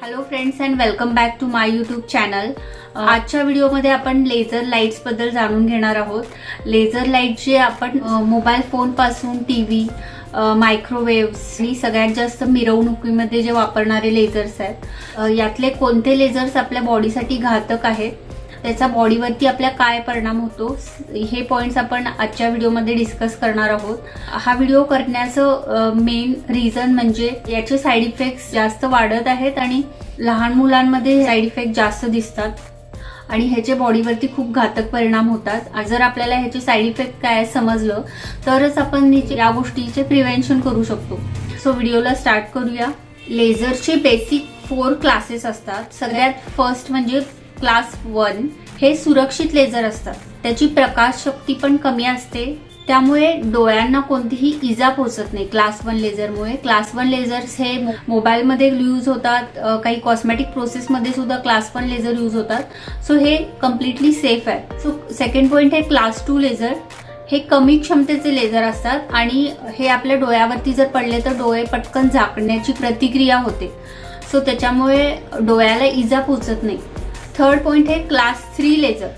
Hello friends and welcome back to my YouTube channel. आजच्या व्हिडिओमध्ये आपण लेझर लाईट्स बद्दल जाणून घेणार आहोत. लेझर लाईट जे आपण मोबाईल फोन पासून टीव्ही, मायक्रोवेव्स आणि सगळ्यात जास्त मिरवणुकीमध्ये जे वापरणारे लेझर्स आहेत, यातले कोणते लेझर्स आपल्या बॉडीसाठी घातक आहेत, त्याचा बॉडीवरती आपल्या काय परिणाम होतो, हे पॉइंट्स आपण आजच्या व्हिडिओमध्ये डिस्कस करणार आहोत. हा व्हिडिओ करण्याचं मेन रिझन म्हणजे याचे साईड इफेक्ट्स जास्त वाढत आहेत आणि लहान मुलांमध्ये साईड इफेक्ट जास्त दिसतात आणि ह्याचे बॉडीवरती खूप घातक परिणाम होतात. जर आपल्याला ह्याचे साईड इफेक्ट काय समजलं तरच आपण या गोष्टीचे प्रिव्हेन्शन करू शकतो. सो व्हिडिओला स्टार्ट करूया. लेझरचे बेसिक 4 क्लासेस असतात. सगळ्यात फर्स्ट म्हणजे क्लास 1 हे सुरक्षित लेझर असतात. त्याची प्रकाश शक्ती पण कमी असते, त्यामुळे डोळ्यांना कोणतीही इजा पोहोचत नाही. क्लास 1 लेझरमुळे क्लास 1 लेझर्स हे मोबाईलमध्ये यूज होतात, काही कॉस्मेटिक प्रोसेसमध्ये सुद्धा क्लास 1 लेझर यूज होतात. सो हे कम्प्लिटली सेफ आहे. सो सेकंड पॉइंट आहे क्लास 2 लेझर. हे कमी क्षमतेचे लेझर असतात आणि हे आपल्या डोळ्यावरती जर पडले तर डोळे पटकन झाकण्याची प्रतिक्रिया होते. सो त्याच्यामुळे डोळ्याला इजा पोहोचत नाही. थर्ड पॉइंट आहे class 3 laser.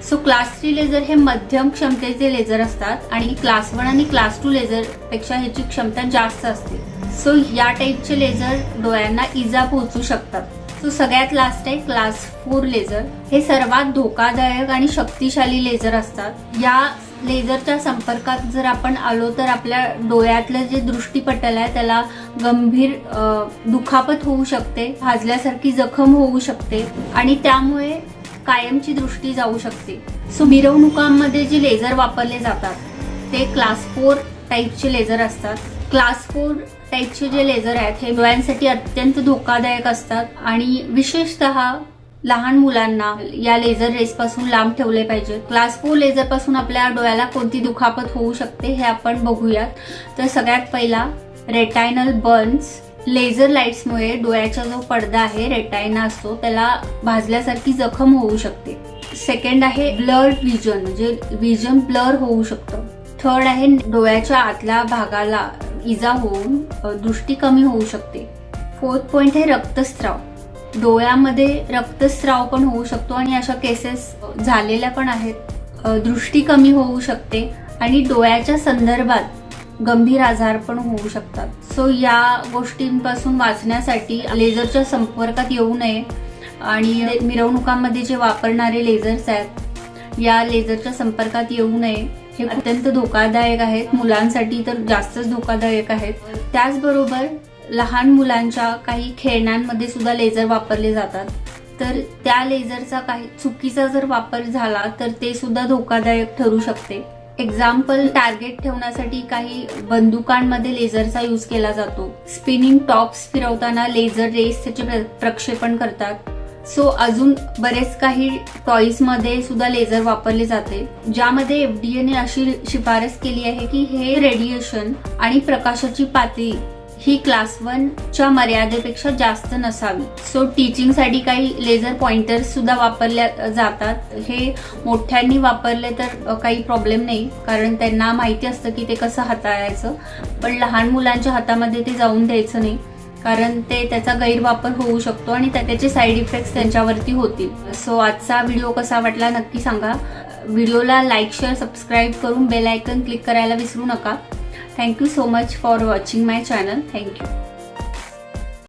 So class 3 laser हे मध्यम क्षमतेचे लेझर असतात आणि क्लास 1 आणि क्लास 2 लेझर पेक्षा ह्याची क्षमता जास्त असते. सो या टाईपचे लेझर डोळ्यांना इजा पोहोचू शकतात. सो सगळ्यात लास्ट आहे क्लास 4 लेझर. हे सर्वात धोकादायक आणि शक्तिशाली लेझर असतात. या लेझरच्या संपर्कात जर आपण आलो तर आपल्या डोळ्यातलं जे दृष्टीपटल आहे त्याला गंभीर दुखापत होऊ शकते, भाजल्यासारखी जखम होऊ शकते आणि त्यामुळे कायमची दृष्टी जाऊ शकते. सो मिरवणुकांमध्ये जे लेझर वापरले जातात ते क्लास 4 टाईपचे लेझर असतात. क्लास 4 टाईपचे जे लेझर आहेत हे डोळ्यांसाठी अत्यंत धोकादायक असतात आणि विशेषतः लहान मुलांना या लेझर रेस पासून लांब ठेवले पाहिजे. क्लास 4 लेझर पासून आपल्या डोळ्याला कोणती दुखापत होऊ शकते हे आपण बघूयात. तर सगळ्यात पहिला रेटायनल बर्न्स. लेझर लाईट्समुळे डोळ्याचा जो पडदा आहे, रेटायना असतो, त्याला भाजल्यासारखी जखम होऊ शकते. सेकंड आहे ब्लर्ड विजन, म्हणजे विजन ब्लर होऊ शकतं. थर्ड आहे डोळ्याच्या आतल्या भागाला इजा होऊन दृष्टी कमी होऊ शकते. फोर्थ पॉइंट आहे रक्तस्राव. डोळ्यामध्ये रक्तस्राव पण होऊ शकतो आणि अशा केसेस झालेल्या पण आहेत. दृष्टी कमी होऊ शकते आणि डोळ्याच्या संदर्भात गंभीर आजार पण होऊ शकतात. सो या गोष्टींपासून वाचण्यासाठी लेझरच्या संपर्कात येऊ नये आणि मिरवणुकांमध्ये जे वापरणारे लेझर्स आहेत या लेझरच्या संपर्कात येऊ नये. हे अत्यंत धोकादायक आहेत. मुलांसाठी तर जास्तच धोकादायक आहेत. त्याचबरोबर लहान मुलांच्या काही खेळण्यांमध्ये सुद्धा लेझर वापरले जातात. तर त्या लेझरचा काही चुकीचा जर वापर झाला तर ते सुद्धा धोकादायक ठरू शकते. एक्झाम्पल, टार्गेट ठेवण्यासाठी काही बंदुकांमध्ये लेझरचा यूज केला जातो. स्पिनिंग टॉप्स फिरवताना लेझर रेस त्याचे प्रक्षेपण करतात. सो अजून बरेच काही टॉईज मध्ये सुद्धा लेझर वापरले जाते, ज्यामध्ये FDA ने अशी शिफारस केली आहे की हे रेडिएशन आणि प्रकाशाची पातळी ही क्लास 1 च्या मर्यादेपेक्षा जास्त नसावी. सो टीचिंगसाठी काही लेझर पॉइंटर्स सुद्धा वापरल्या जातात. हे मोठ्यांनी वापरले तर काही प्रॉब्लेम नाही, कारण त्यांना माहिती असतं की ते कसं हाताळायचं. पण लहान मुलांच्या हातामध्ये ते जाऊन द्यायचं नाही, कारण त्याचा गैरवापर होऊ शकतो आणि त्याचे साईड इफेक्ट्स त्यांच्यावरती होतील. सो आजचा व्हिडिओ कसा वाटला नक्की सांगा. व्हिडिओला लाईक, शेअर, सबस्क्राईब करून बेल आयकन क्लिक करायला विसरू नका. Thank you so much for watching my channel. Thank you.